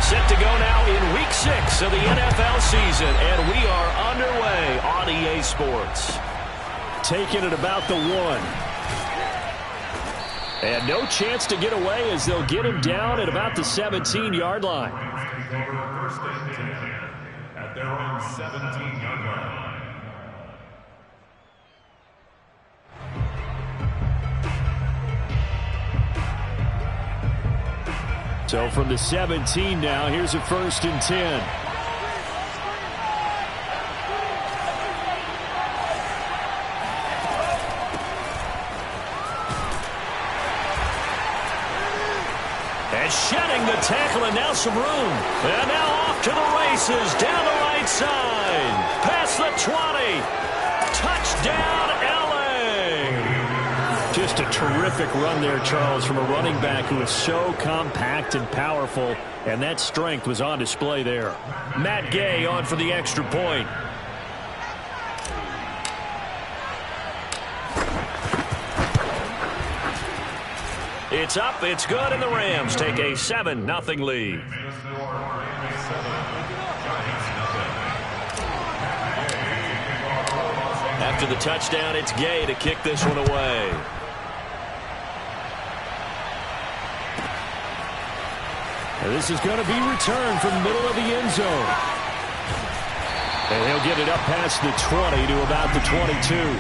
Set to go now in Week 6 of the NFL season, and we are underway on EA Sports. Taking it about the 1. And no chance to get away as they'll get him down at about the 17-yard line. First and 10 at their own 17-yard line. So from the 17 now, here's a 1st and 10. And shedding the tackle, and now some room. And now off to the races, down the right side. Past the 20. Touchdown, LA. Just a terrific run there, Charles, from a running back who is so compact and powerful, and that strength was on display there. Matt Gay on for the extra point. It's up, it's good, and the Rams take a 7-0 lead. After the touchdown, it's Gay to kick this one away. And this is going to be returned from the middle of the end zone. And he'll get it up past the 20 to about the 22.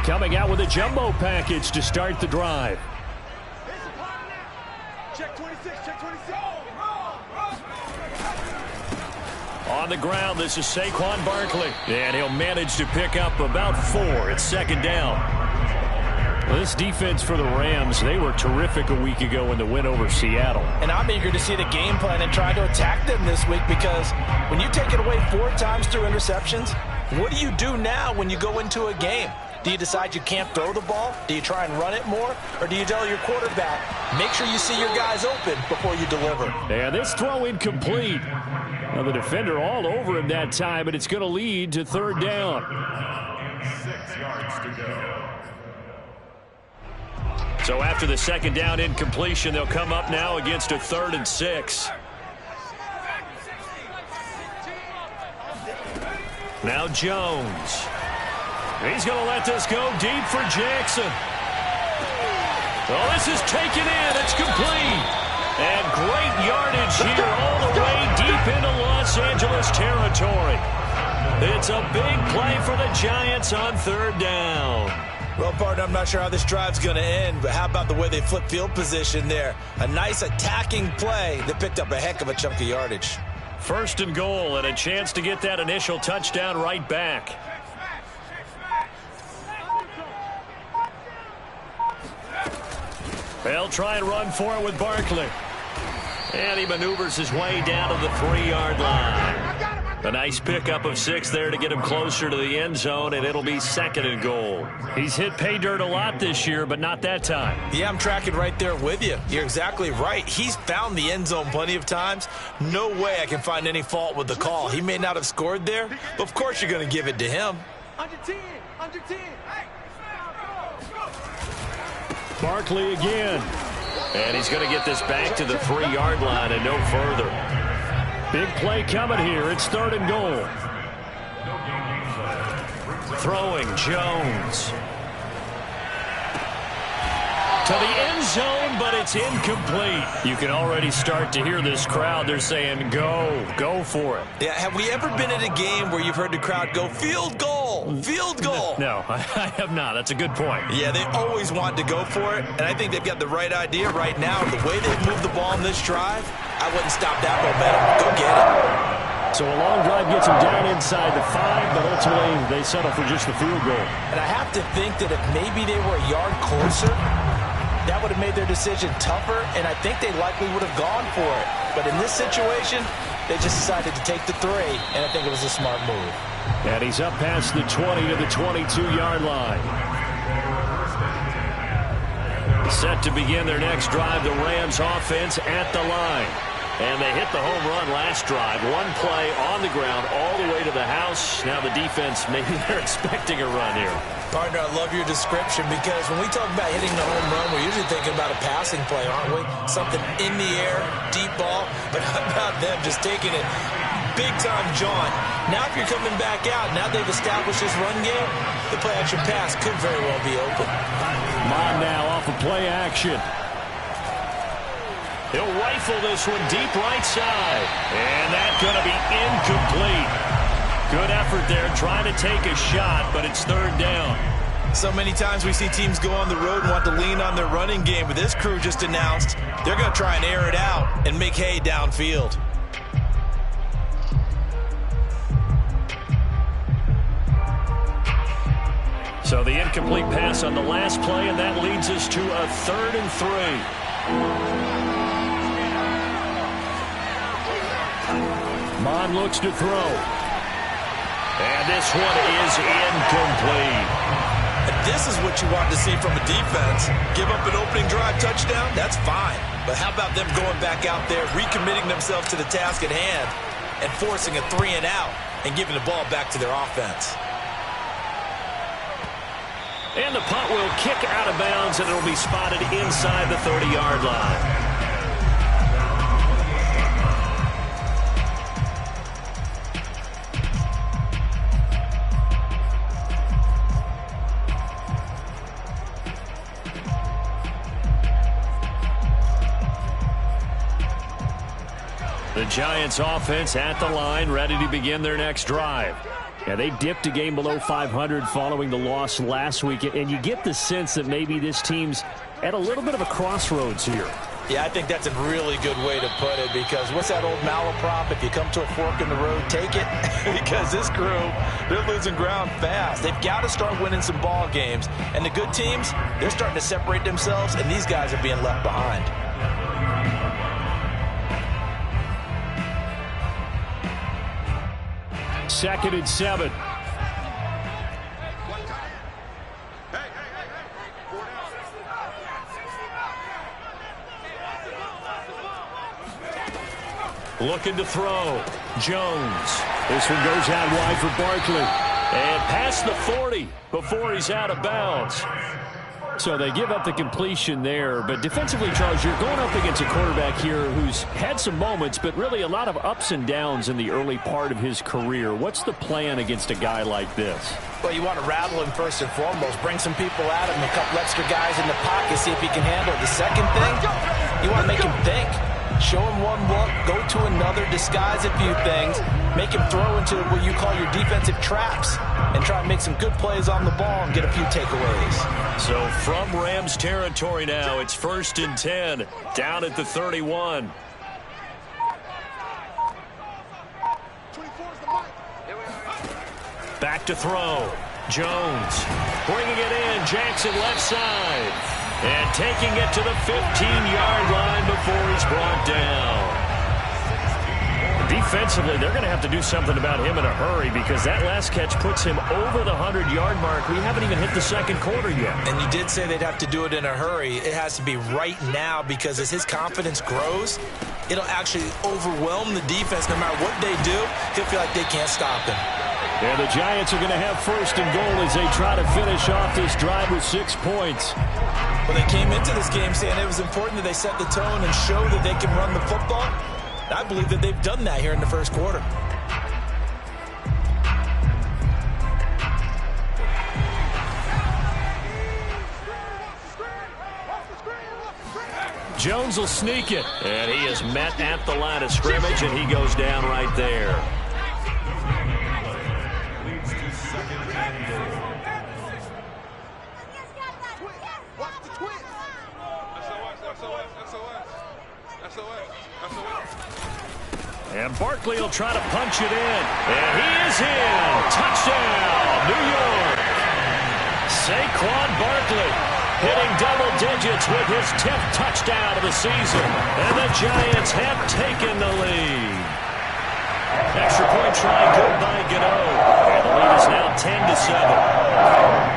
Coming out with a jumbo package to start the drive. Check 26, check 26. On the ground, this is Saquon Barkley. And he'll manage to pick up about 4. It's 2nd down. Well, this defense for the Rams, they were terrific a week ago in the win over Seattle. And I'm eager to see the game plan and try to attack them this week, because when you take it away 4 times through interceptions, what do you do now when you go into a game? Do you decide you can't throw the ball? Do you try and run it more? Or do you tell your quarterback, make sure you see your guys open before you deliver? And this throw incomplete. Now the defender all over him that time, and it's going to lead to 3rd down. 6 yards to go. So after the 2nd down incompletion, they'll come up now against a 3rd and 6. Now Jones. He's going to let this go deep for Jackson. Oh, this is taken in. It's complete. And great yardage here all the way deep into Los Angeles territory. It's a big play for the Giants on 3rd down. Well, partner, I'm not sure how this drive's going to end, but how about the way they flip field position there? A nice attacking play that picked up a heck of a chunk of yardage. 1st and goal, and a chance to get that initial touchdown right back. They'll try and run for it with Barkley. And he maneuvers his way down to the 3-yard line. A nice pickup of 6 there to get him closer to the end zone, and it'll be 2nd and goal. He's hit pay dirt a lot this year, but not that time. Yeah, I'm tracking right there with you. You're exactly right. He's found the end zone plenty of times. No way I can find any fault with the call. He may not have scored there, but of course you're going to give it to him. Under 10, under 10. Barkley again. And he's going to get this back to the 3-yard line and no further. Big play coming here. It's 3rd and goal. Throwing Jones. To the end zone, but it's incomplete. You can already start to hear this crowd. They're saying, go for it. Yeah, have we ever been at a game where you've heard the crowd go, field goal, field goal? No, I have not. That's a good point. Yeah, they always want to go for it, and I think they've got the right idea right now. The way they've moved the ball in this drive, I wouldn't stop that momentum. Go get it. So a long drive gets them down inside the 5, but ultimately they settle for just the field goal. And I have to think that if maybe they were a yard closer, that would have made their decision tougher, and I think they likely would have gone for it. But in this situation, they just decided to take the 3, and I think it was a smart move. And he's up past the 20 to the 22-yard line. Set to begin their next drive, the Rams offense at the line. And they hit the home run last drive. One play on the ground all the way to the house. Now the defense, maybe they're expecting a run here. Partner, I love your description because when we talk about hitting the home run, we're usually thinking about a passing play, aren't we? Something in the air, deep ball. But how about them just taking it big-time jaunt? Now if you're coming back out, now they've established this run game, the play-action pass could very well be open. Mom now off of play action. He'll rifle this one deep right side. And that's going to be incomplete. Good effort there trying to take a shot, but it's third down. So many times we see teams go on the road and want to lean on their running game, but this crew just announced they're going to try and air it out and make hay downfield. So the incomplete pass on the last play, and that leads us to a 3rd and 3. Mon looks to throw. And this one is incomplete. And this is what you want to see from a defense. Give up an opening drive touchdown, that's fine. But how about them going back out there, recommitting themselves to the task at hand, and forcing a 3-and-out and giving the ball back to their offense. And the punt will kick out of bounds, and it will be spotted inside the 30-yard line. The Giants offense at the line, ready to begin their next drive. Yeah, they dipped a game below 500 following the loss last week, and you get the sense that maybe this team's at a little bit of a crossroads here. Yeah, I think that's a really good way to put it, because what's that old malaprop? If you come to a fork in the road, take it. Because this crew, they're losing ground fast. They've got to start winning some ball games. And the good teams, they're starting to separate themselves, and these guys are being left behind. Second and 7. Looking to throw. Jones. This one goes out wide for Barkley. And past the 40 before he's out of bounds. So they give up the completion there. But defensively, Charles, you're going up against a quarterback here who's had some moments, but really a lot of ups and downs in the early part of his career. What's the plan against a guy like this? Well, you want to rattle him first and foremost. Bring some people at him, a couple extra guys in the pocket, see if he can handle it. The second thing, you want to make him think. Show him one look, go to another, disguise a few things, make him throw into what you call your defensive traps, and try and make some good plays on the ball and get a few takeaways. So from Rams territory now, it's 1st and 10, down at the 31. Back to throw. Jones bringing it in. Jackson left side. And taking it to the 15-yard line before he's brought down. Defensively, they're going to have to do something about him in a hurry, because that last catch puts him over the 100-yard mark. We haven't even hit the second quarter yet. And you did say they'd have to do it in a hurry. It has to be right now, because as his confidence grows, it'll actually overwhelm the defense. No matter what they do, he'll feel like they can't stop him. And the Giants are going to have 1st and goal as they try to finish off this drive with 6 points. Well, they came into this game saying it was important that they set the tone and show that they can run the football. I believe that they've done that here in the first quarter. Jones will sneak it. And he is met at the line of scrimmage, and he goes down right there. And Barkley will try to punch it in. And he is in. Touchdown, New York. Saquon Barkley hitting double digits with his 10th touchdown of the season. And the Giants have taken the lead. Extra point try good by Gano. And the lead is now 10-7.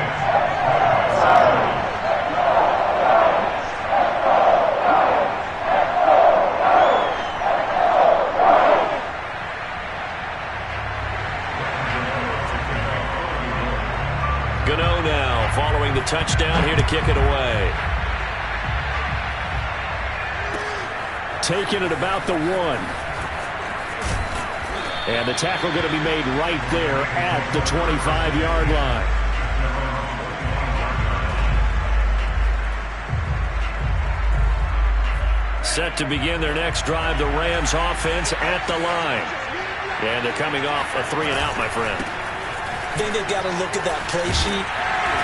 touchdown here to kick it away. Taking it about the 1. And the tackle going to be made right there at the 25-yard line. Set to begin their next drive, the Rams offense at the line. And they're coming off a 3-and-out, my friend. I think they've got to look at that play sheet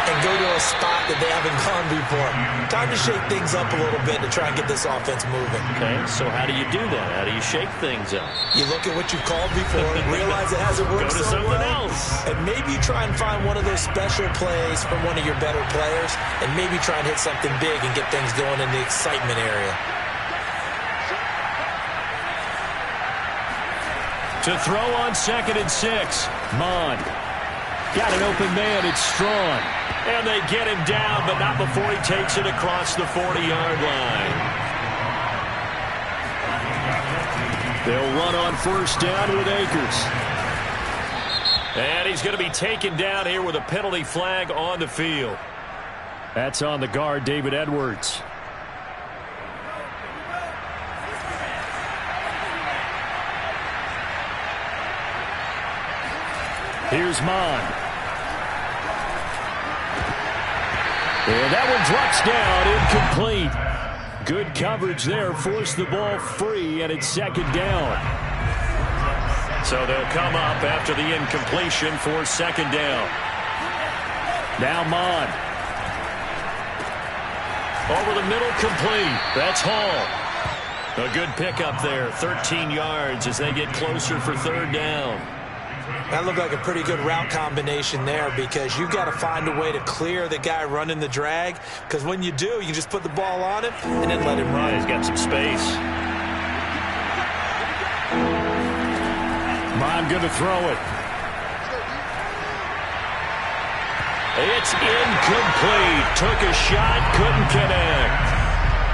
and go to a spot that they haven't gone before. Time to shake things up a little bit to try and get this offense moving. Okay, so how do you do that? How do you shake things up? You look at what you've called before, realize it hasn't worked Go to so something well, else. and maybe try and find one of those special plays from one of your better players, and maybe try and hit something big and get things going in the excitement area. To throw on 2nd and 6. Mond. Got an open man. It's Strong. And they get him down, but not before he takes it across the 40-yard line. They'll run on 1st down with Akers. And he's going to be taken down here with a penalty flag on the field. That's on the guard, David Edwards. Here's Mond. And that one drops down, incomplete. Good coverage there, forced the ball free, and it's 2nd down. So they'll come up after the incompletion for 2nd down. Now Mond. Over the middle, complete. That's Hall. A good pickup there, 13 yards as they get closer for 3rd down. That looked like a pretty good route combination there because you've got to find a way to clear the guy running the drag, because when you do, you just put the ball on him and then let him run. Yeah, he's got some space. Mond going to throw it. It's incomplete. Took a shot, couldn't connect.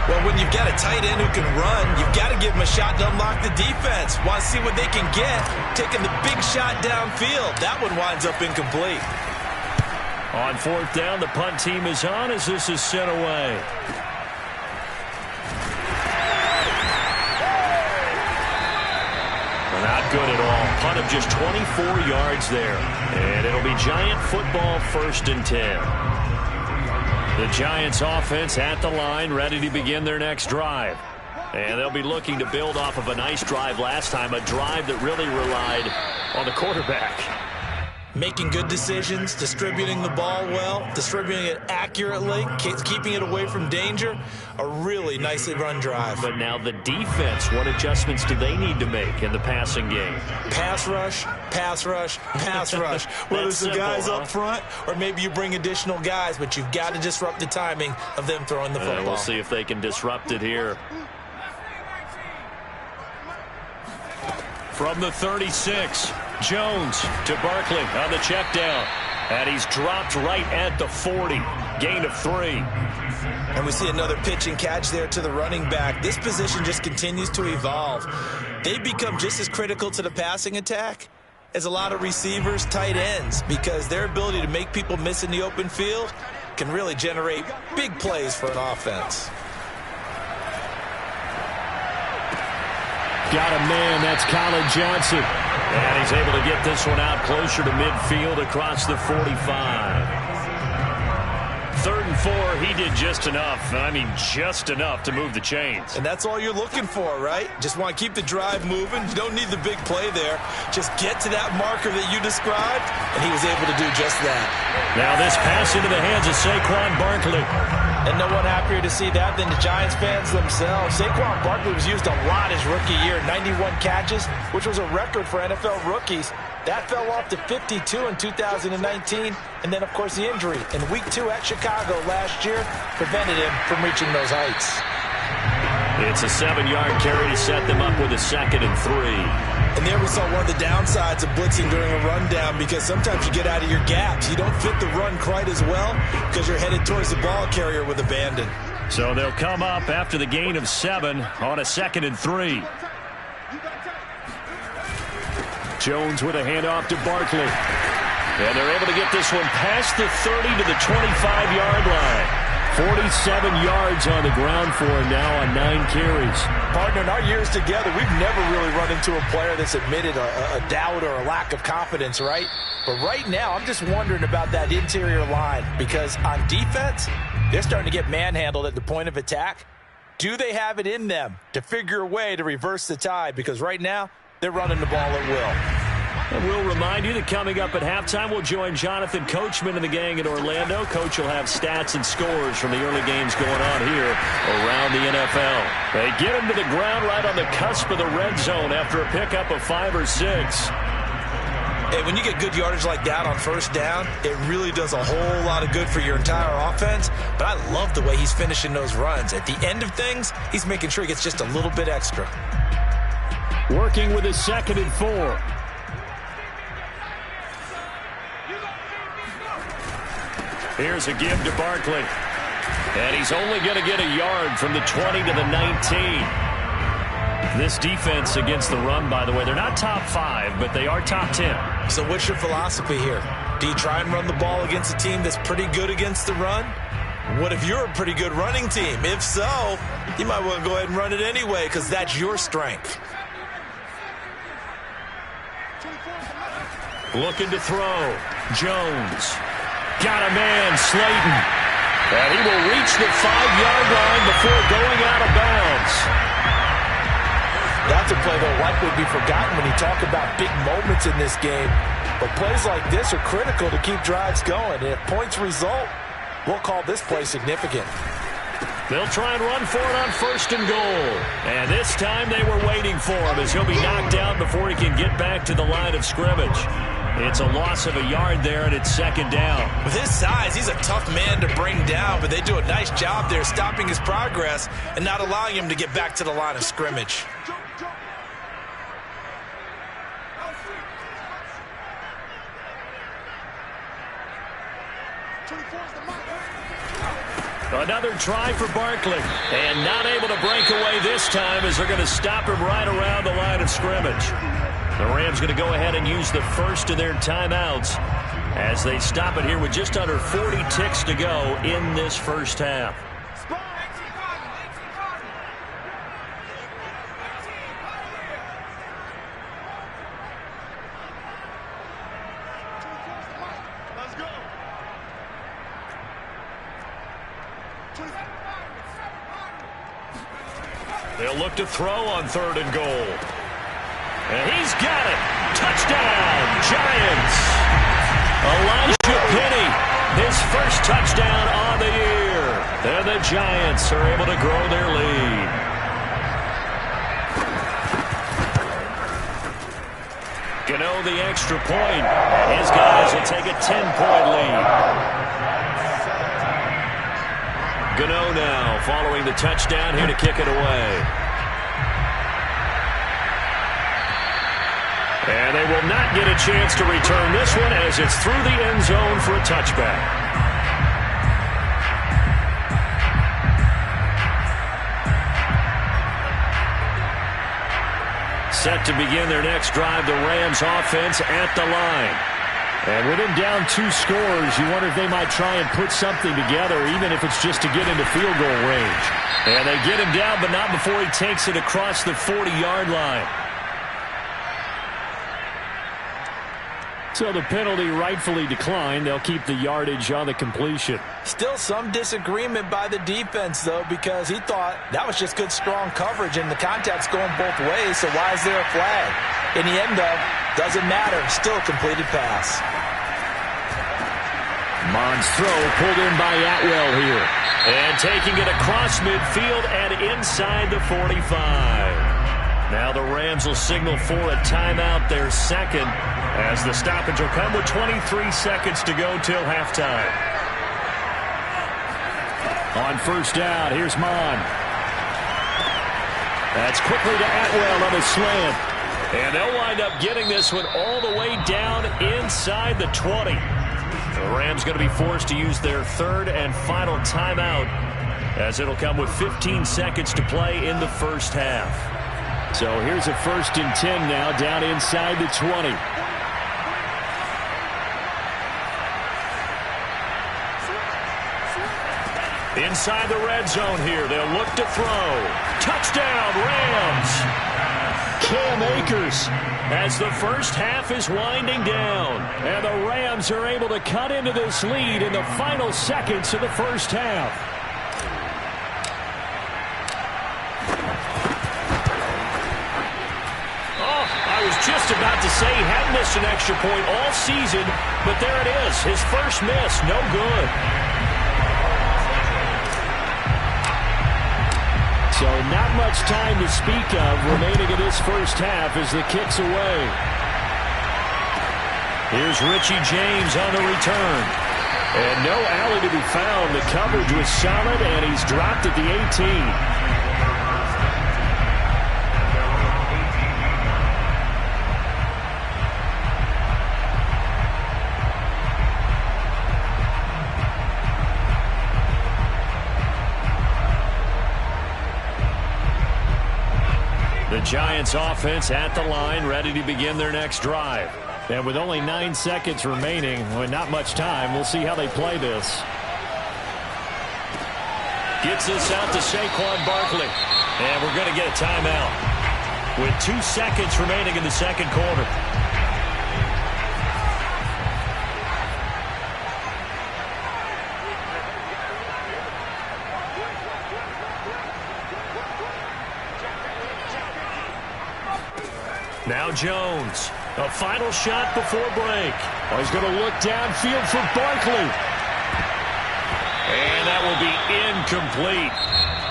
Well, when you've got a tight end who can run, you've got to give him a shot to unlock the defense. Want to see what they can get, taking the big shot downfield. That one winds up incomplete. On 4th down, the punt team is on as this is sent away. Not good at all. Punt of just 24 yards there. And it'll be Giant football, 1st and 10. The Giants offense at the line, ready to begin their next drive. And they'll be looking to build off of a nice drive last time, a drive that really relied on the quarterback. Making good decisions, distributing the ball well, distributing it accurately, keeping it away from danger. A really nicely run drive. But now the defense, what adjustments do they need to make in the passing game? Pass rush, pass rush, pass rush. Whether it's the guys up front or maybe you bring additional guys, but you've got to disrupt the timing of them throwing the football. We'll see if they can disrupt it here. From the 36, Jones to Barkley on the check down. And he's dropped right at the 40. Gain of 3. And we see another pitch and catch there to the running back. This position just continues to evolve. They become just as critical to the passing attack as a lot of receivers, tight ends, because their ability to make people miss in the open field can really generate big plays for an offense. Got a man, that's Colin Johnson. And he's able to get this one out closer to midfield across the 45. 3rd and 4, he did just enough. I mean, just enough to move the chains. And that's all you're looking for, right? Just want to keep the drive moving. You don't need the big play there. Just get to that marker that you described, and he was able to do just that. Now this pass into the hands of Saquon Barkley. And no one happier to see that than the Giants fans themselves. Saquon Barkley was used a lot his rookie year, 91 catches, which was a record for NFL rookies. That fell off to 52 in 2019. And then, of course, the injury in Week 2 at Chicago last year prevented him from reaching those heights. It's a 7-yard carry to set them up with a 2nd and 3. And there we saw one of the downsides of blitzing during a rundown, because sometimes you get out of your gaps. You don't fit the run quite as well because you're headed towards the ball carrier with abandon. So they'll come up after the gain of 7 on a 2nd and 3. Jones with a handoff to Barkley. And they're able to get this one past the 30 to the 25-yard line. 47 yards on the ground for him now on 9 carries. Partner, in our years together, we've never really run into a player that's admitted a doubt or a lack of confidence, right? But right now, I'm just wondering about that interior line because on defense, they're starting to get manhandled at the point of attack. Do they have it in them to figure a way to reverse the tide? Because right now, they're running the ball at will. And we'll remind you that coming up at halftime, we'll join Jonathan Coachman and the gang in Orlando. Coach will have stats and scores from the early games going on here around the NFL. They get him to the ground right on the cusp of the red zone after a pickup of 5 or 6. Hey, when you get good yardage like that on first down, it really does a whole lot of good for your entire offense. But I love the way he's finishing those runs. At the end of things, he's making sure he gets just a little bit extra. Working with his 2nd and 4. Here's a give to Barkley. And he's only going to get a yard from the 20 to the 19. This defense against the run, by the way, they're not top 5, but they are top 10. So what's your philosophy here? Do you try and run the ball against a team that's pretty good against the run? What if you're a pretty good running team? If so, you might want to go ahead and run it anyway because that's your strength. Looking to throw. Jones. Got a man, Slayton. And he will reach the 5-yard line before going out of bounds. That's a play that will likely be forgotten when you talk about big moments in this game. But plays like this are critical to keep drives going. And if points result, we'll call this play significant. They'll try and run for it on 1st and goal. And this time they were waiting for him as he'll be knocked down before he can get back to the line of scrimmage. It's a loss of a yard there, and it's 2nd down. With his size, he's a tough man to bring down, but they do a nice job there stopping his progress and not allowing him to get back to the line of scrimmage. Another try for Barkley, and not able to break away this time as they're going to stop him right around the line of scrimmage. The Rams going to go ahead and use the first of their timeouts as they stop it here with just under 40 ticks to go in this first half. They'll look to throw on 3rd and goal. And he's got it. Touchdown, Giants. Elijah Penny, his first touchdown on the year. And the Giants are able to grow their lead. Gano the extra point. His guys will take a 10-point lead. Gano now following the touchdown here to kick it away. And they will not get a chance to return this one as it's through the end zone for a touchback. Set to begin their next drive, the Rams offense at the line. And with him down 2 scores, you wonder if they might try and put something together, even if it's just to get into field goal range. And they get him down, but not before he takes it across the 40-yard line. So the penalty rightfully declined. They'll keep the yardage on the completion. Still some disagreement by the defense, though, because he thought that was just good, strong coverage, and the contact's going both ways, so why is there a flag? In the end, though, doesn't matter. Still a completed pass. Mond's throw pulled in by Atwell here. And taking it across midfield and inside the 45. Now the Rams will signal for a timeout, their 2nd, as the stoppage will come with 23 seconds to go till halftime. On 1st down, here's Mond. That's quickly to Atwell on a slant. And they'll wind up getting this one all the way down inside the 20. The Rams going to be forced to use their 3rd and final timeout as it'll come with 15 seconds to play in the first half. So here's a 1st and 10 now down inside the 20. Inside the red zone here, they'll look to throw. Touchdown, Rams! Cam Akers as the first half is winding down. And the Rams are able to cut into this lead in the final seconds of the first half. Oh, I was just about to say he hadn't missed an extra point all season, but there it is. His first miss, no good. So not much time to speak of remaining in this first half as the kick's away. Here's Richie James on the return. And no alley to be found. The coverage was solid, and he's dropped at the 18. The Giants offense at the line, ready to begin their next drive. And with only 9 seconds remaining, with not much time, we'll see how they play this. Gets this out to Saquon Barkley. And we're going to get a timeout with 2 seconds remaining in the second quarter. Now Jones, a final shot before break. Oh, he's going to look downfield for Barkley. And that will be incomplete.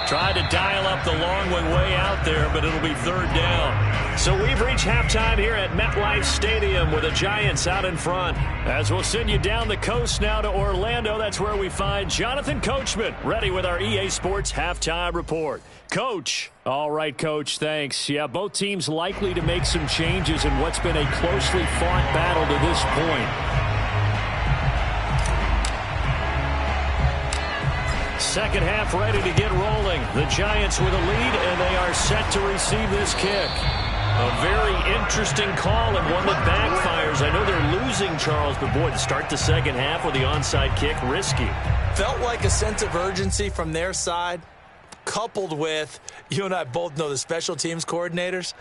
Tried to dial up the long one way out there, but it'll be third down. So we've reached halftime here at MetLife Stadium with the Giants out in front. As we'll send you down the coast now to Orlando, that's where we find Jonathan Coachman, ready with our EA Sports Halftime Report. Coach. All right, Coach, thanks. Yeah, both teams likely to make some changes in what's been a closely fought battle to this point. Second half ready to get rolling. The Giants with a lead, and they are set to receive this kick. A very interesting call and one that backfires. I know they're losing, Charles, but boy, to start the second half with the onside kick, risky. Felt like a sense of urgency from their side, coupled with, you and I both know the special teams coordinators,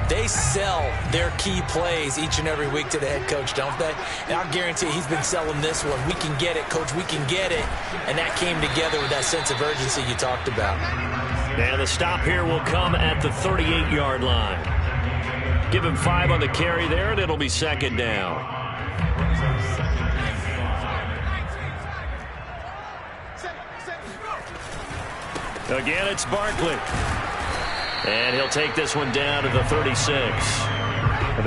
they sell their key plays each and every week to the head coach, don't they? And I'll guarantee he's been selling this one. We can get it, Coach, we can get it. And that came together with that sense of urgency you talked about. And the stop here will come at the 38-yard line. Give him 5 on the carry there, and it'll be second down. Again, it's Barkley. And he'll take this one down to the 36.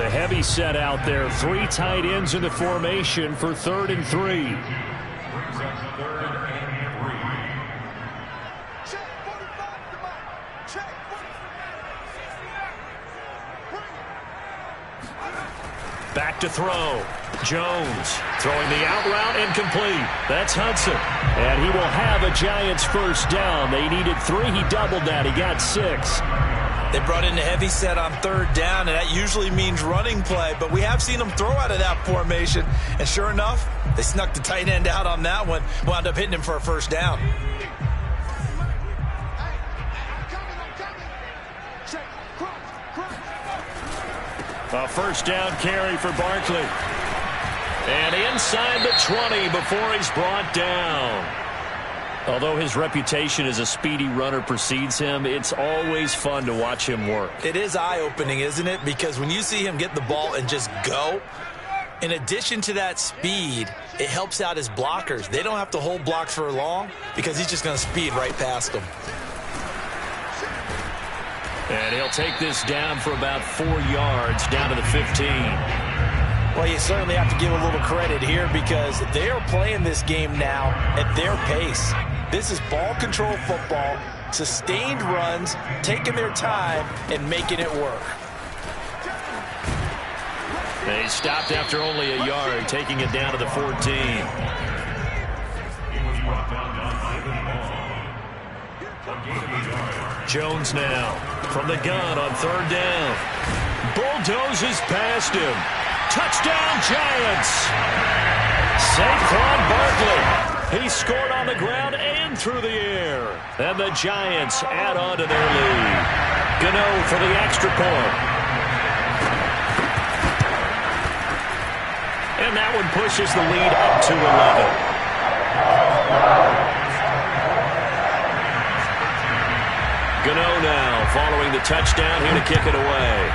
The heavy set out there. 3 tight ends in the formation for 3rd and 3. Back to throw. Jones throwing the out route incomplete. That's Hudson. And he will have a Giants first down. They needed 3. He doubled that. He got 6. They brought in the heavy set on 3rd down, and that usually means running play. But we have seen them throw out of that formation. And sure enough, they snuck the tight end out on that one. Wound up hitting him for a first down. A first down carry for Barkley. And inside the 20 before he's brought down. Although his reputation as a speedy runner precedes him, it's always fun to watch him work. It is eye-opening, isn't it? Because when you see him get the ball and just go, in addition to that speed, it helps out his blockers. They don't have to hold blocks for long because he's just going to speed right past them. And he'll take this down for about 4 yards, down to the 15. Well, you certainly have to give a little credit here because they are playing this game now at their pace. This is ball control football, sustained runs, taking their time, and making it work. They stopped after only a yard, taking it down to the 14. Jones now from the gun on 3rd down. Bulldozes past him. Touchdown, Giants. Saquon Barkley. He scored on the ground and through the air. And the Giants add on to their lead. Gano for the extra point. And that one pushes the lead up to 11. Gano now following the touchdown here to kick it away.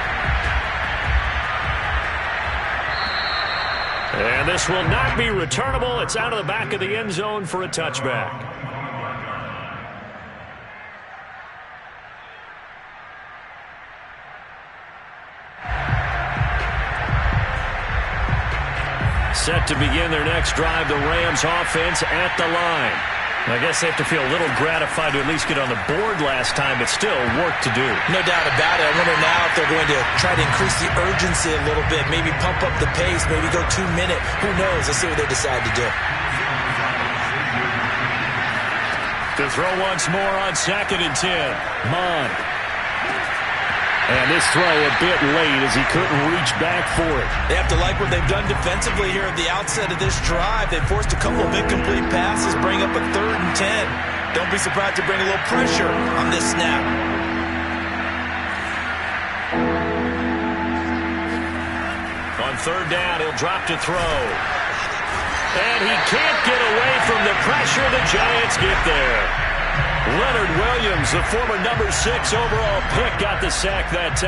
And this will not be returnable. It's out of the back of the end zone for a touchback. Set to begin their next drive, the Rams offense at the line. I guess they have to feel a little gratified to at least get on the board last time, but still work to do. No doubt about it. I wonder now if they're going to try to increase the urgency a little bit, maybe pump up the pace, maybe go 2-minute. Who knows? Let's see what they decide to do. To throw once more on 2nd and 10. Mon. And this throw a bit late as he couldn't reach back for it. They have to like what they've done defensively here at the outset of this drive. They forced a couple of incomplete passes, bring up a 3rd and 10. Don't be surprised to bring a little pressure on this snap. On 3rd down, he'll drop to throw. And he can't get away from the pressure. The Giants get there. Leonard Williams, the former number 6 overall pick, got the sack that time.